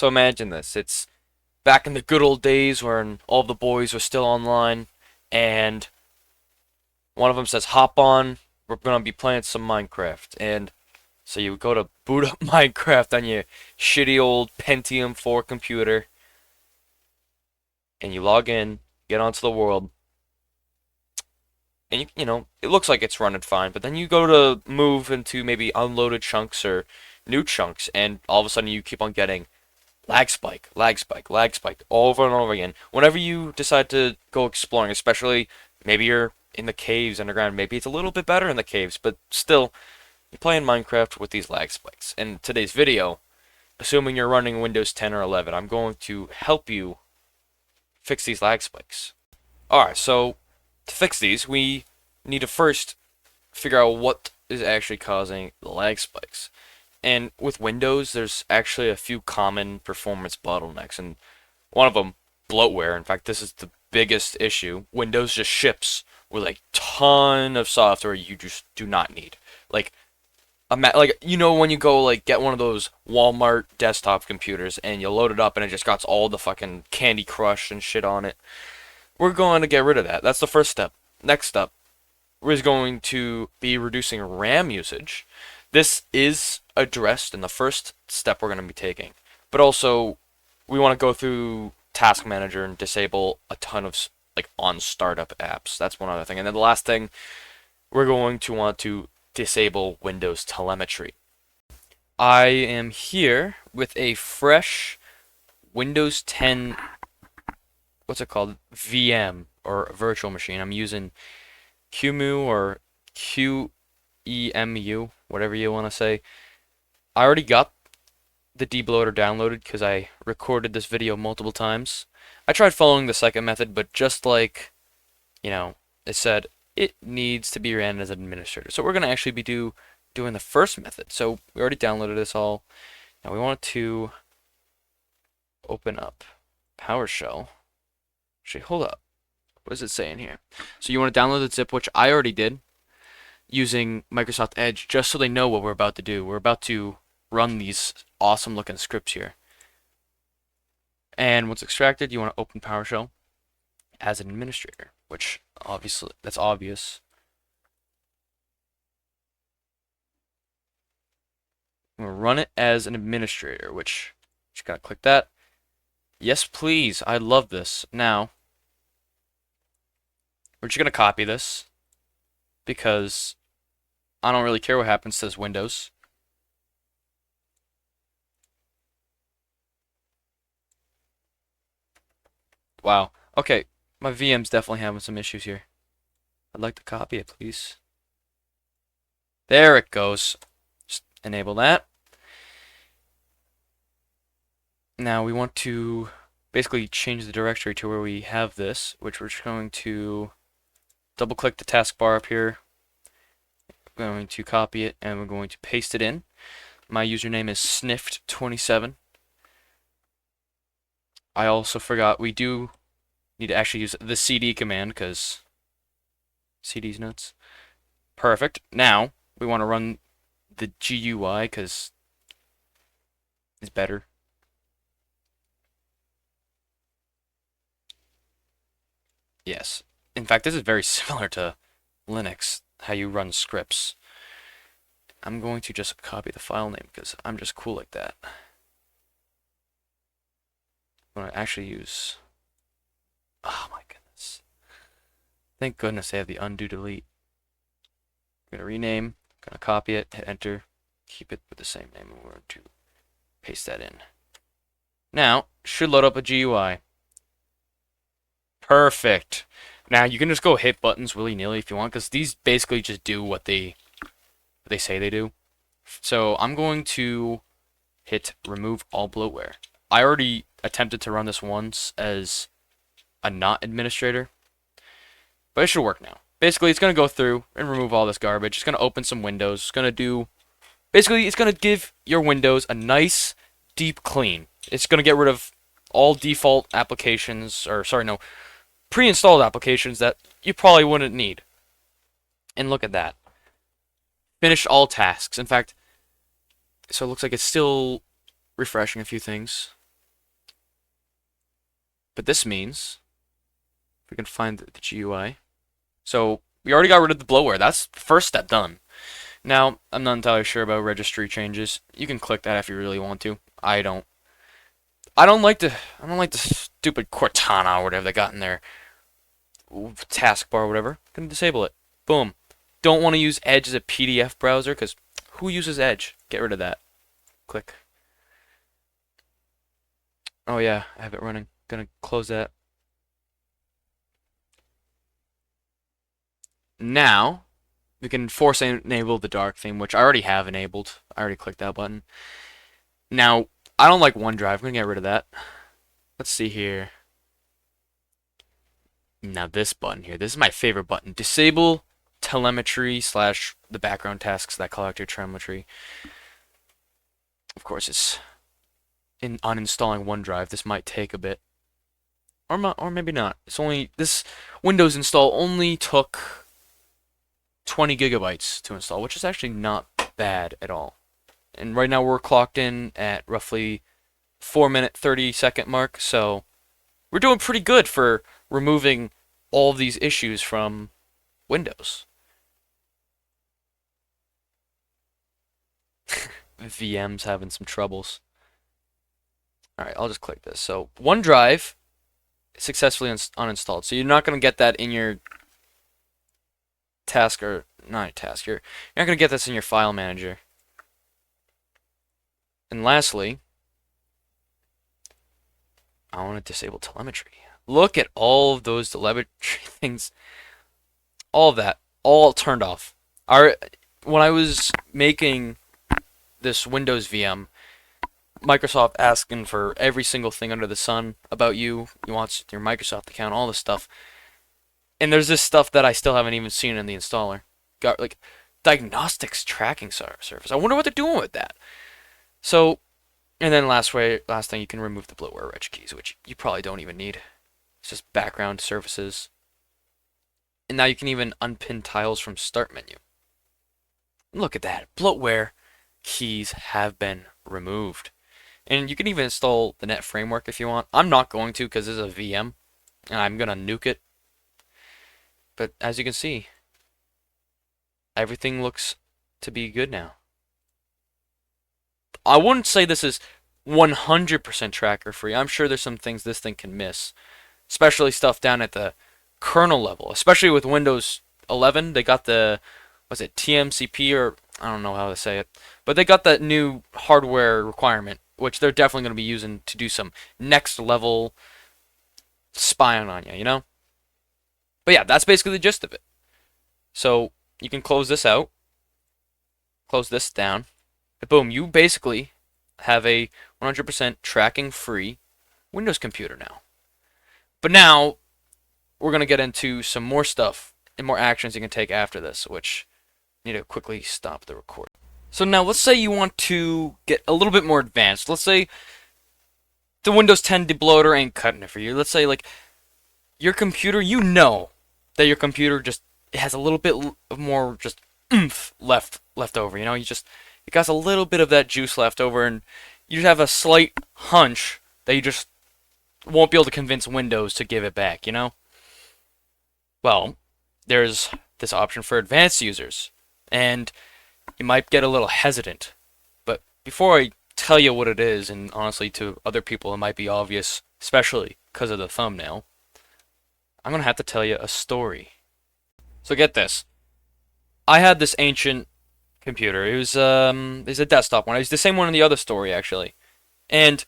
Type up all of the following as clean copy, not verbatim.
So imagine this. It's back in the good old days when all the boys were still online, and one of them says, hop on, we're going to be playing some Minecraft. And so you go to boot up Minecraft on your shitty old Pentium 4 computer, and you log in, get onto the world, and you know, it looks like it's running fine, but then you go to move into maybe unloaded chunks or new chunks, and all of a sudden you keep on getting lag spike, lag spike, lag spike, over and over again. Whenever you decide to go exploring, especially maybe you're in the caves underground, maybe it's a little bit better in the caves, but still, you're playing Minecraft with these lag spikes. In today's video, assuming you're running Windows 10 or 11, I'm going to help you fix these lag spikes. Alright, so to fix these, we need to first figure out what is actually causing the lag spikes. And with Windows, there's actually a few common performance bottlenecks, and one of them, bloatware. In fact, this is the biggest issue. Windows just ships with a ton of software you just do not need. Like, when you go like get one of those Walmart desktop computers and you load it up and it just got all the fucking Candy Crush and shit on it. We're going to get rid of that. That's the first step. Next step is going to be reducing RAM usage. This is addressed in the first step we're going to be taking. But also, we want to go through Task Manager and disable a ton of like on startup apps. That's one other thing. And then the last thing, we're going to want to disable Windows telemetry. I am here with a fresh Windows 10, what's it called? VM or virtual machine. I'm using QEMU or QEMU, whatever you want to say. I already got the debloater downloaded because I recorded this video multiple times. I tried following the second method, but just like, it said, it needs to be ran as an administrator. So we're going to actually be doing the first method. So we already downloaded this all. Now we want to open up PowerShell. Actually, hold up. What does it say in here? So you want to download the zip, which I already did, using Microsoft Edge, just so they know what we're about to do. We're about to run these awesome looking scripts here. And once extracted, you want to open PowerShell as an administrator, which obviously that's obvious. I'm gonna run it as an administrator, which just gotta click that. Yes, please. I love this. Now, we're just gonna copy this because I don't really care what happens to this Windows. Wow. Okay, my VM's definitely having some issues here. I'd like to copy it, please. There it goes. Just enable that. Now we want to basically change the directory to where we have this, which we're just going to double click the taskbar up here. We're going to copy it and we're going to paste it in. My username is sniffed27. I also forgot we do need to actually use the cd command because cd's nuts. Perfect. Now we want to run the GUI because it's better. Yes. In fact, this is very similar to Linux, how you run scripts. I'm going to just copy the file name because I'm just cool like that. I'm going to actually use... Oh my goodness. Thank goodness they have the undo delete. I'm going to rename, I'm going to copy it, hit enter, keep it with the same name, and we're going to paste that in. Now, should load up a GUI. Perfect. Now you can just go hit buttons willy-nilly if you want, because these basically just do what they say they do. So I'm going to hit remove all bloatware. I already attempted to run this once as a not administrator, but it should work now. Basically, it's going to go through and remove all this garbage. It's going to open some windows. It's going to do... Basically, it's going to give your Windows a nice, deep clean. It's going to get rid of all default applications, or sorry, no, pre-installed applications that you probably wouldn't need. And look at that. Finished all tasks. In fact, so it looks like it's still refreshing a few things. But this means, if we can find the GUI, so we already got rid of the bloatware. That's the first step done. Now, I'm not entirely sure about registry changes. You can click that if you really want to. I don't. I don't like the stupid Cortana or whatever they got in their taskbar or whatever. Gonna disable it. Boom. Don't want to use Edge as a PDF browser because who uses Edge? Get rid of that. Click. Oh yeah, I have it running. Gonna close that. Now, we can force enable the dark theme, which I already have enabled. I already clicked that button. Now, I don't like OneDrive. I'm gonna get rid of that. Let's see here. Now this button here, this is my favorite button. Disable telemetry slash the background tasks that collect your telemetry. Of course, it's in uninstalling OneDrive. This might take a bit, or maybe not. This Windows install only took 20 gigabytes to install, which is actually not bad at all. And right now we're clocked in at roughly 4-minute 30-second mark, so we're doing pretty good for removing all of these issues from Windows. VM's having some troubles. Alright, I'll just click this. So OneDrive successfully uninstalled. So you're not going to get that in your task, or not task, you're not going to get this in your file manager. And lastly, I want to disable telemetry. Look at all of those telemetry things. All of that, all turned off. When I was making this Windows VM, Microsoft asking for every single thing under the sun about you. He wants your Microsoft account, all this stuff. And there's this stuff that I still haven't even seen in the installer. Got like diagnostics tracking service. I wonder what they're doing with that. So, and then last thing, you can remove the bloatware reg keys, which you probably don't even need. It's just background services. And now you can even unpin tiles from start menu. Look at that. Bloatware keys have been removed. And you can even install the Net framework if you want. I'm not going to because this is a VM, and I'm going to nuke it. But as you can see, everything looks to be good now. I wouldn't say this is 100% tracker free. I'm sure there's some things this thing can miss, especially stuff down at the kernel level. Especially with Windows 11, they got the, was it TMCP, or I don't know how to say it, but they got that new hardware requirement, which they're definitely going to be using to do some next level spying on you, you know? But yeah, that's basically the gist of it. So you can close this out, close this down, and boom, you basically have a 100% tracking free Windows computer now. But now we're going to get into some more stuff and more actions you can take after this, which I need to quickly stop the recording. So now let's say you want to get a little bit more advanced. Let's say the Windows 10 debloater ain't cutting it for you. Let's say like your computer, you know that your computer just has a little bit more just oomph left over. You know, it got a little bit of that juice left over, and you just have a slight hunch that you just won't be able to convince Windows to give it back. You know. Well, there's this option for advanced users, and you might get a little hesitant. But before I tell you what it is, and honestly to other people it might be obvious, especially because of the thumbnail, I'm going to have to tell you a story. So get this. I had this ancient computer. It was a desktop one. It was the same one in the other story, actually. And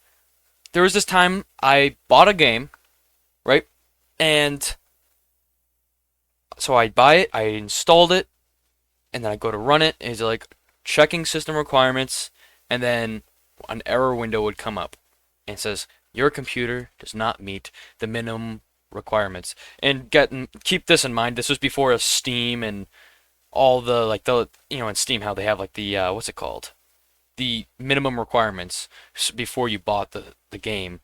there was this time I bought a game, right? And so I buy it, I installed it, and then I go to run it, and it's like checking system requirements, and then an error window would come up. And it says, your computer does not meet the minimum requirements. And keep this in mind, this was before Steam and all the in Steam how they have like the what's it called, the minimum requirements before you bought the game.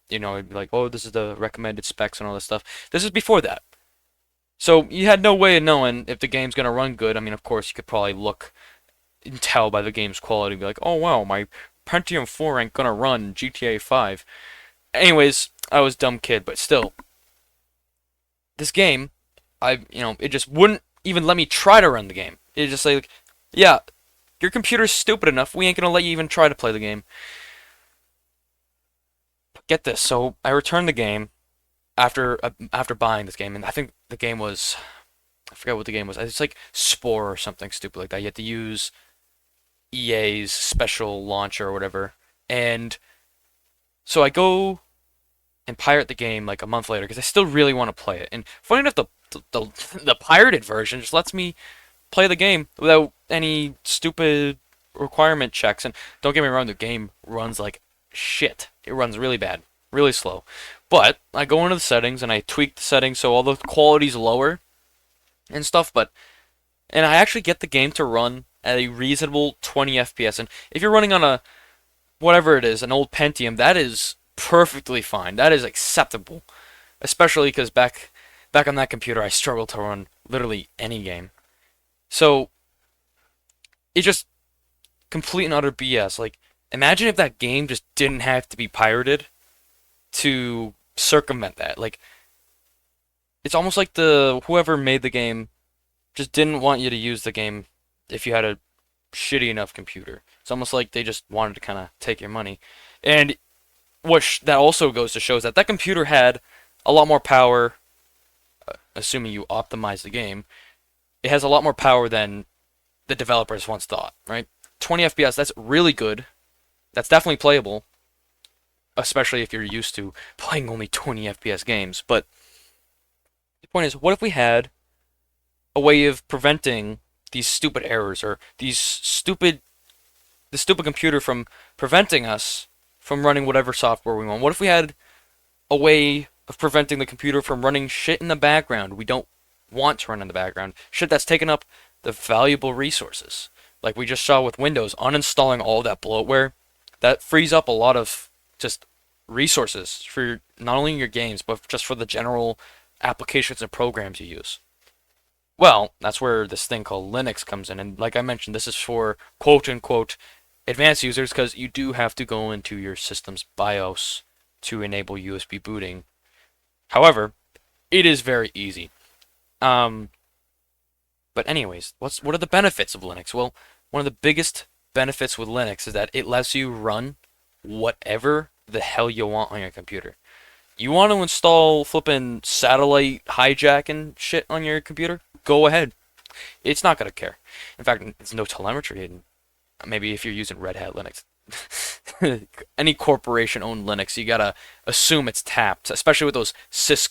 You know, it'd be like, oh, this is the recommended specs and all this stuff. This is before that, so you had no way of knowing if the game's gonna run good. I mean, of course you could probably look and tell by the game's quality and be like, oh wow, my Pentium 4 ain't gonna run GTA 5. Anyways, I was a dumb kid, but still, this game, it just wouldn't even let me try to run the game. It just like, yeah, your computer's stupid enough. We ain't gonna let you even try to play the game. Get this. So I returned the game after buying this game, and I think the game was, I forget what the game was. It's like Spore or something stupid like that. You had to use EA's special launcher or whatever. And so I go and pirate the game like a month later because I still really want to play it. And funny enough, the pirated version just lets me play the game without any stupid requirement checks. And don't get me wrong, the game runs like shit. It runs really bad, really slow. But I go into the settings and I tweak the settings so all the quality's lower and stuff. And I actually get the game to run at a reasonable 20 FPS. And if you're running on a whatever it is, an old Pentium, that is perfectly fine. That is acceptable, especially because back on that computer, I struggled to run literally any game. So it just complete and utter BS. Like, imagine if that game just didn't have to be pirated to circumvent that. Like, it's almost like the whoever made the game just didn't want you to use the game if you had a shitty enough computer. It's almost like they just wanted to kind of take your money. And that also goes to show is that that computer had a lot more power, assuming you optimize the game. It has a lot more power than the developers once thought, right? 20 FPS, that's really good. That's definitely playable, especially if you're used to playing only 20 FPS games. But the point is, what if we had a way of preventing these stupid errors or the stupid computer from preventing us from running whatever software we want? What if we had a way of preventing the computer from running shit in the background we don't want to run in the background? Shit that's taken up the valuable resources. Like we just saw with Windows, uninstalling all that bloatware, that frees up a lot of just resources for not only your games, but just for the general applications and programs you use. Well, that's where this thing called Linux comes in. And like I mentioned, this is for quote-unquote advanced users because you do have to go into your system's BIOS to enable USB booting. However, it is very easy. But anyways, what are the benefits of Linux? Well, one of the biggest benefits with Linux is that it lets you run whatever the hell you want on your computer. You want to install flipping satellite hijacking shit on your computer? Go ahead. It's not going to care. In fact, there's no telemetry hidden. Maybe if you're using Red Hat Linux. Any corporation-owned Linux, you gotta assume it's tapped, especially with those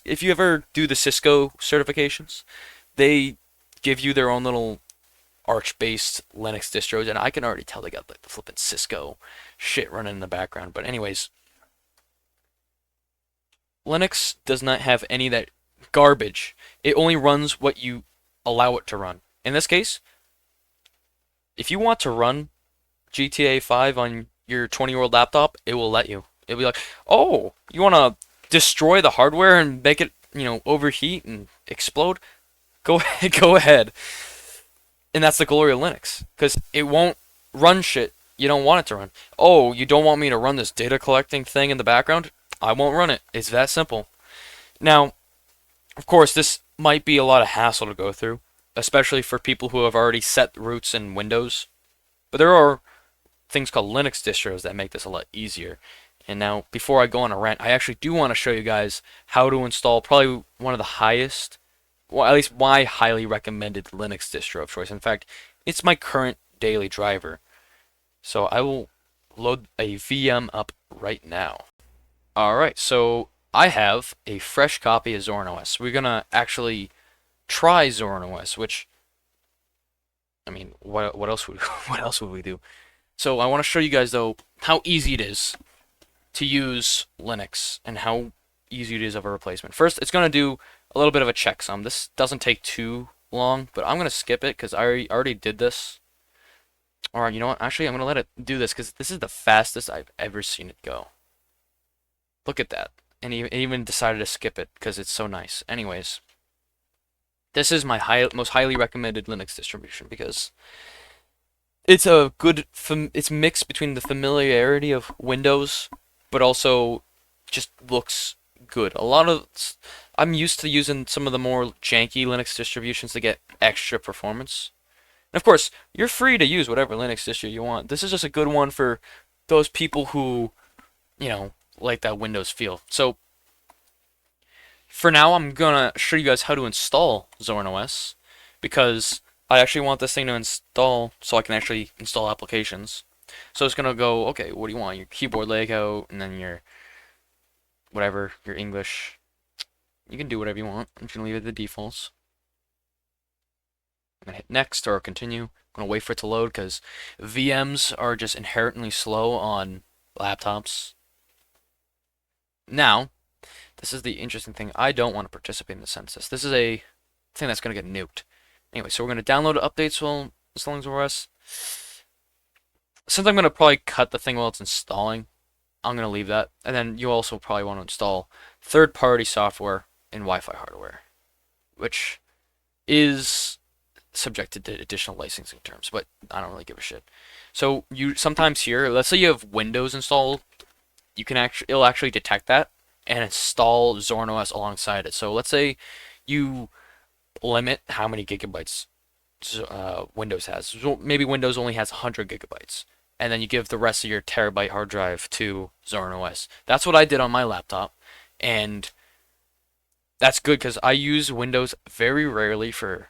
if you ever do the Cisco certifications, they give you their own little Arch-based Linux distros, and I can already tell they got like the flipping Cisco shit running in the background. But anyways, Linux does not have any of that garbage. It only runs what you allow it to run. In this case, if you want to run GTA 5 on your 20-year-old laptop, it will let you. It'll be like, oh, you want to destroy the hardware and make it, overheat and explode? Go ahead, go ahead. And that's the glory of Linux, because it won't run shit you don't want it to run. Oh, you don't want me to run this data collecting thing in the background? I won't run it. It's that simple. Now, of course, this might be a lot of hassle to go through, especially for people who have already set roots in Windows. But there are things called Linux distros that make this a lot easier. And now, before I go on a rant, I actually do want to show you guys how to install probably one of the highest, well, at least my highly recommended Linux distro of choice. In fact, it's my current daily driver. So I will load a VM up right now. Alright, so I have a fresh copy of Zorin OS. We're going to actually try Zorin OS, which, I mean, what else would what else would we do? So I want to show you guys, though, how easy it is to use Linux and how easy it is of a replacement. First, it's going to do a little bit of a checksum. This doesn't take too long, but I'm going to skip it because I already did this. Alright, you know what? Actually, I'm going to let it do this because this is the fastest I've ever seen it go. Look at that. And it even decided to skip it because it's so nice. Anyways, this is my most highly recommended Linux distribution because it's a good, it's mixed between the familiarity of Windows, but also just looks good. I'm used to using some of the more janky Linux distributions to get extra performance. And of course, you're free to use whatever Linux distro you want. This is just a good one for those people who, like that Windows feel. So for now, I'm gonna show you guys how to install Zorin OS because I actually want this thing to install so I can actually install applications. So it's gonna go, okay, what do you want? Your keyboard layout, and then your whatever, your English. You can do whatever you want. I'm just gonna leave it the defaults. I'm gonna hit next or continue. I'm gonna wait for it to load because VMs are just inherently slow on laptops. Now, this is the interesting thing. I don't want to participate in the census. This is a thing that's gonna get nuked. Anyway, so we're gonna download updates while installing OS. Since I'm gonna probably cut the thing while it's installing, I'm gonna leave that. And then you also probably want to install third-party software and Wi-Fi hardware, which is subjected to additional licensing terms, but I don't really give a shit. So you sometimes here, let's say you have Windows installed, it'll actually detect that and install Zorin OS alongside it. So let's say you limit how many gigabytes Windows has. So maybe Windows only has 100 gigabytes, and then you give the rest of your terabyte hard drive to Zorin OS. That's what I did on my laptop, and that's good because I use Windows very rarely for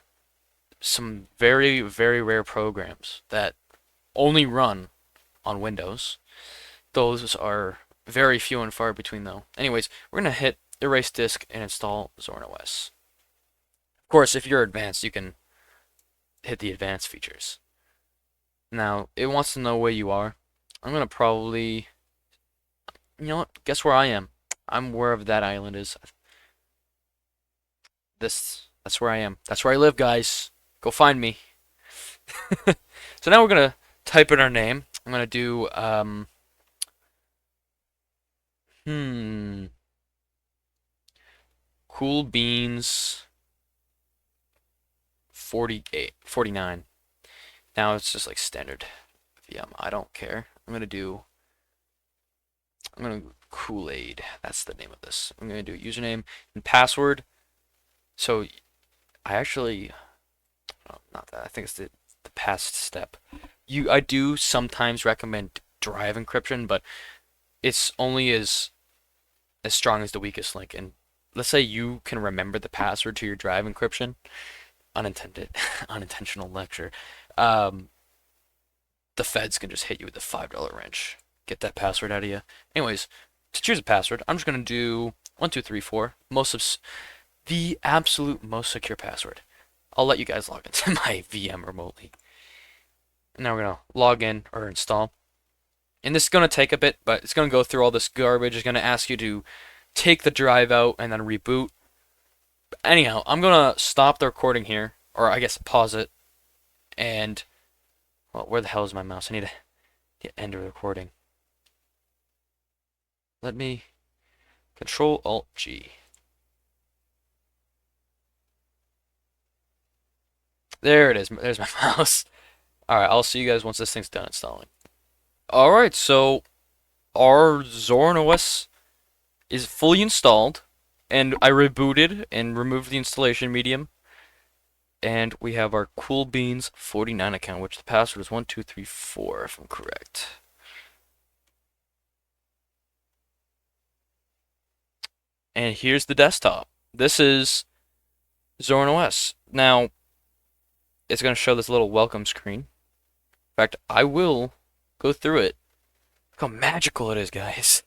some very, very rare programs that only run on Windows. Those are very few and far between, though. Anyways, we're going to hit Erase Disk and install Zorin OS. Of course, if you're advanced, you can hit the advanced features. Now, it wants to know where you are. I'm going to probably... You know what? Guess where I am. I'm wherever that island is. That's where I am. That's where I live, guys. Go find me. So now we're going to type in our name. I'm going to do... Cool Beans 49. Now it's just like standard VM. I don't care. I'm gonna do Kool-Aid. That's the name of this. I'm gonna do username and password. So I actually not that. I think it's the past step. I do sometimes recommend drive encryption, but it's only as strong as the weakest link. And let's say you can remember the password to your drive encryption. Unintentional lecture. The feds can just hit you with a $5 wrench. Get that password out of you. Anyways, to choose a password, I'm just gonna do 1234. The absolute most secure password. I'll let you guys log into my VM remotely. Now we're gonna log in or install. And this is gonna take a bit, but it's gonna go through all this garbage. It's gonna ask you to take the drive out and then reboot. Anyhow, I'm gonna stop the recording here, or I guess pause it. And well, where the hell is my mouse? I need to end the recording. Let me Control Alt G. There it is. There's my mouse. Alright, I'll see you guys once this thing's done installing. Alright, so our Zorin OS is fully installed, and I rebooted and removed the installation medium. And we have our Cool Beans 49 account, which the password is 1234, if I'm correct. And here's the desktop. This is Zorin OS. Now, it's going to show this little welcome screen. In fact, I will go through it. Look how magical it is, guys.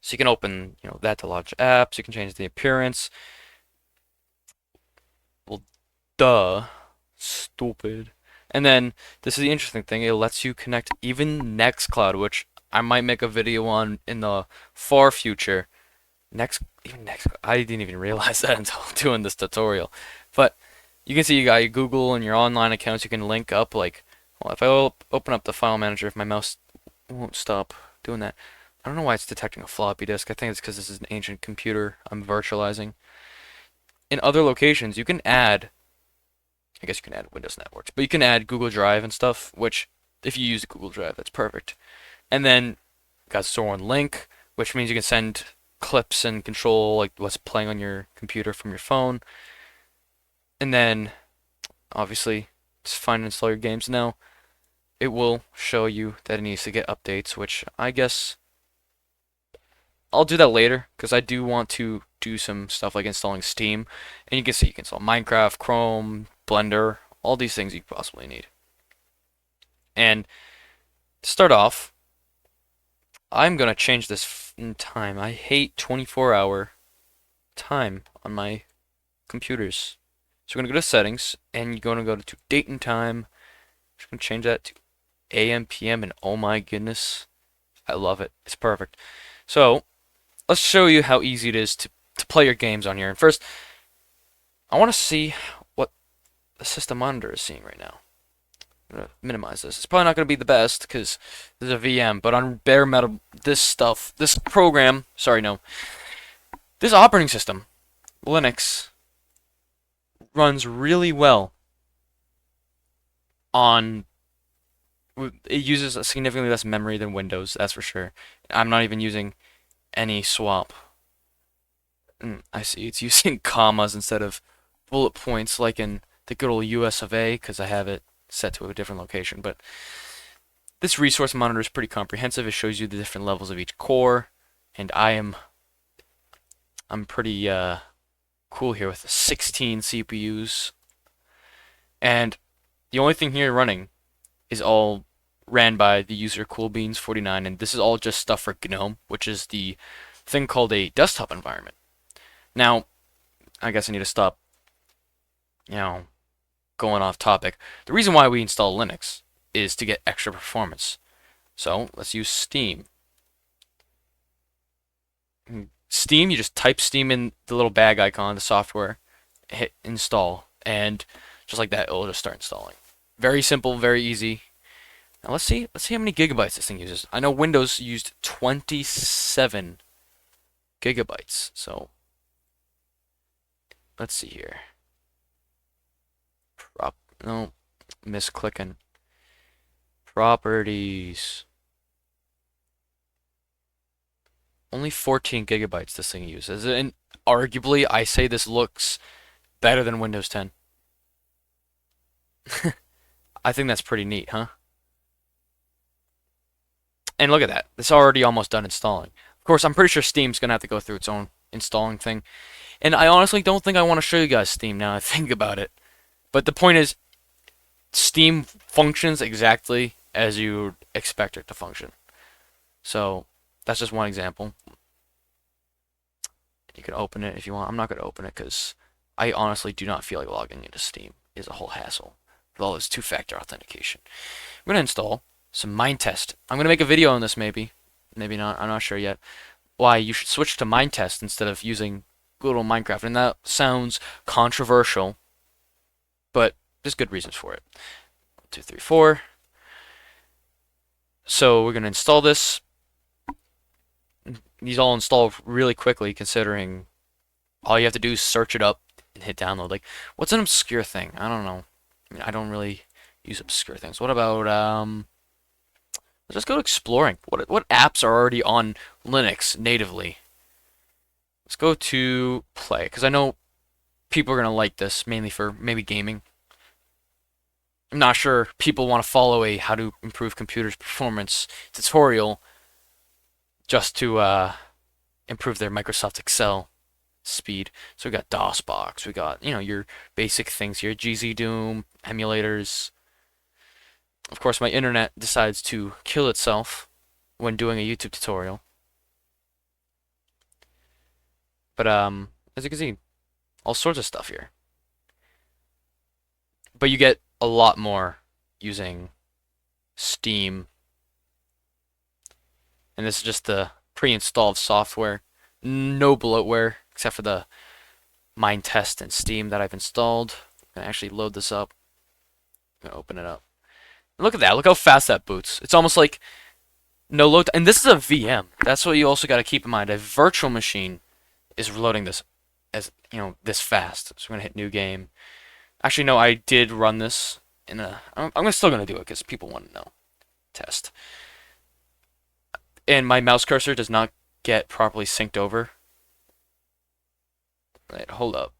So you can open, that to launch apps. You can change the appearance. Well, duh. Stupid. And then, this is the interesting thing. It lets you connect even Nextcloud, which I might make a video on in the far future. Even Nextcloud. I didn't even realize that until doing this tutorial. But you can see you got your Google and your online accounts. You can link up, like, well, if I open up the file manager, if my mouse won't stop doing that. I don't know why it's detecting a floppy disk. I think it's because this is an ancient computer I'm virtualizing. In other locations, you can add, I guess you can add Windows networks, but you can add Google Drive and stuff, which, if you use Google Drive, that's perfect. And then We got Zorin Link, which means you can send clips and control like what's playing on your computer from your phone. And then, obviously, just find and install your games now. It will show you that it needs to get updates, which I guess I'll do that later because I do want to do some stuff like installing Steam. And you can see you can install Minecraft, Chrome, Blender, all these things you possibly need. And to start off, I'm going to change this in time. I hate 24-hour time on my computers. So we're going to go to settings and you're going to go to date and time. I'm going to change that to AM, PM, and oh my goodness, I love it. It's perfect. So let's show you how easy it is to play your games on here. And first, I want to see what the system monitor is seeing right now. I'm going to minimize this. It's probably not going to be the best because there's a VM, but on bare metal, this program, this operating system, Linux, runs really well on. It uses a significantly less memory than Windows, that's for sure. I'm not even using any swap. I see it's using commas instead of bullet points like in the good old US of A because I have it set to a different location. But this resource monitor is pretty comprehensive. It shows you the different levels of each core, and I'm pretty cool here with 16 CPUs. And the only thing here running is all ran by the user CoolBeans49, and this is all just stuff for GNOME, which is the thing called a desktop environment. Now, I guess I need to stop, going off topic. The reason why we install Linux is to get extra performance. So let's use Steam. Steam, you just type Steam in the little bag icon, the software, hit install, and just like that, it'll just start installing. Very simple, very easy. Now let's see how many gigabytes this thing uses. I know Windows used 27 gigabytes, so let's see here. No, misclicking. Properties. Only 14 gigabytes this thing uses, and arguably, I say this looks better than Windows 10. I think that's pretty neat, huh? And look at that. It's already almost done installing. Of course, I'm pretty sure Steam's going to have to go through its own installing thing. And I honestly don't think I want to show you guys Steam now I think about it. But the point is, Steam functions exactly as you would expect it to function. So, that's just one example. You can open it if you want. I'm not going to open it because I honestly do not feel like logging into Steam. It's a whole hassle with all this two-factor authentication. I'm going to install some Minetest. I'm going to make a video on this maybe. Maybe not. I'm not sure yet. Why you should switch to Minetest instead of using good old Minecraft. And that sounds controversial, but there's good reasons for it. 1, 2, 3, 4. So we're going to install this. These all install really quickly considering all you have to do is search it up and hit download. Like, what's an obscure thing? I don't know. I mean, I don't really use obscure things. What about, let's just go to exploring. What apps are already on Linux natively? Let's go to play, because I know people are going to like this, mainly for maybe gaming. I'm not sure people want to follow a how to improve computers performance tutorial just to improve their Microsoft Excel speed. So we got DOSBox, we got, your basic things here, GZ Doom, emulators. Of course, my internet decides to kill itself when doing a YouTube tutorial. But as you can see, all sorts of stuff here. But you get a lot more using Steam. And this is just the pre-installed software. No bloatware, except for the Minetest and Steam that I've installed. I'm going to actually load this up. I'm going to open it up. Look at that. Look how fast that boots. It's almost like no load. And this is a VM. That's what you also got to keep in mind. A virtual machine is loading this as, this fast. So we're going to hit new game. Actually, no, I did run this in a... I'm still going to do it because people want to know. Test. and my mouse cursor does not get properly synced over. Wait, hold up.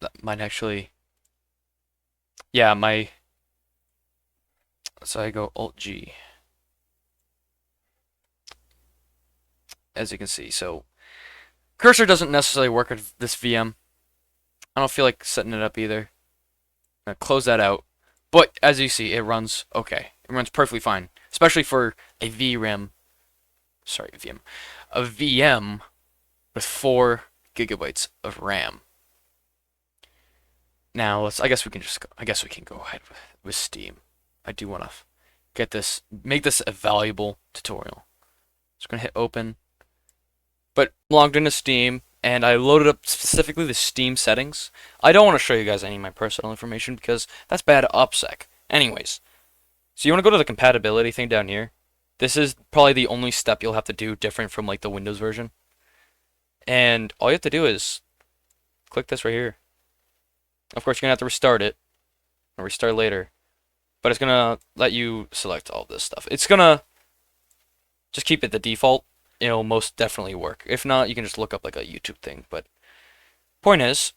That might actually... Yeah, my... So I go Alt-G. As you can see, so... Cursor doesn't necessarily work with this VM. I don't feel like setting it up either. I'm gonna close that out. But, as you see, it runs okay. It runs perfectly fine. Especially for a VRAM... Sorry, VM. A VM with 4 gigabytes of RAM. Now, I guess we can go ahead with Steam. I do want to make this a valuable tutorial. Just gonna hit open. But logged into Steam, and I loaded up specifically the Steam settings. I don't want to show you guys any of my personal information because that's bad OPSEC. Anyways, so you want to go to the compatibility thing down here. This is probably the only step you'll have to do different from like the Windows version. And all you have to do is click this right here. Of course, you're going to have to restart it, or restart later. But it's going to let you select all this stuff. It's going to just keep it the default. It'll most definitely work. If not, you can just look up like a YouTube thing. But point is,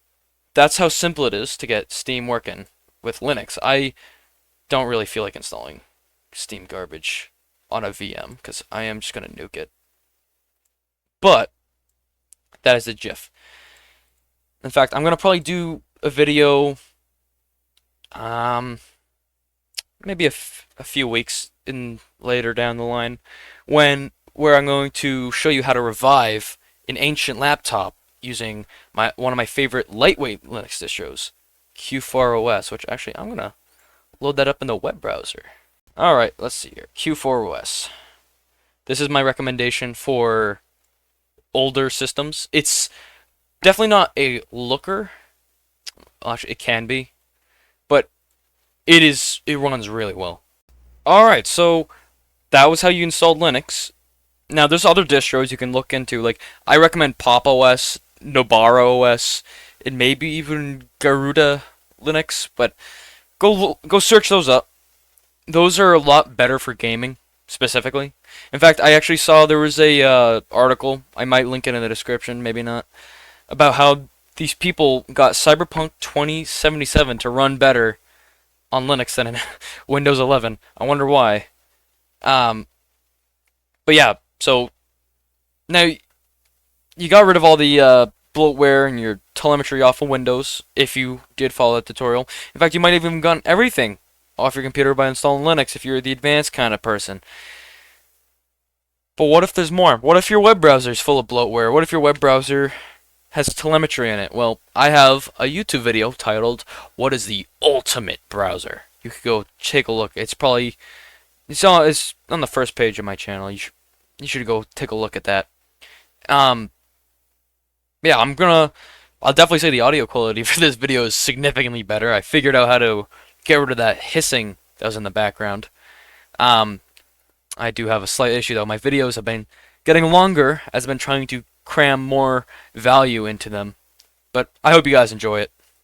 that's how simple it is to get Steam working with Linux. I don't really feel like installing Steam garbage on a VM, because I am just going to nuke it. But that is the GIF. In fact, I'm going to probably do a video maybe a few weeks later down the line where I'm going to show you how to revive an ancient laptop using one of my favorite lightweight Linux distros, Q4 OS, which actually I'm going to load that up in the web browser. Alright, let's see here. Q4 OS. This is my recommendation for older systems. It's definitely not a looker. Actually, it can be, but it runs really well. Alright, so that was how you installed Linux. Now, there's other distros you can look into. Like, I recommend Pop OS, Nobara OS, and maybe even Garuda Linux, but go search those up. Those are a lot better for gaming, specifically. In fact, I actually saw there was a article, I might link it in the description, maybe not, about how these people got Cyberpunk 2077 to run better on Linux than in Windows 11. I wonder why. But yeah, so now you got rid of all the bloatware and your telemetry off of Windows, if you did follow that tutorial. In fact, you might have even gotten everything off your computer by installing Linux if you're the advanced kind of person. But what if there's more? What if your web browser is full of bloatware? What if your web browser has telemetry in it? Well, I have a YouTube video titled, "What is the Ultimate Browser?" You could go take a look. It's on the first page of my channel. You should go take a look at that. Yeah, I'll definitely say the audio quality for this video is significantly better. I figured out how to get rid of that hissing that was in the background. I do have a slight issue though. My videos have been getting longer as I've been trying to cram more value into them. But I hope you guys enjoy it.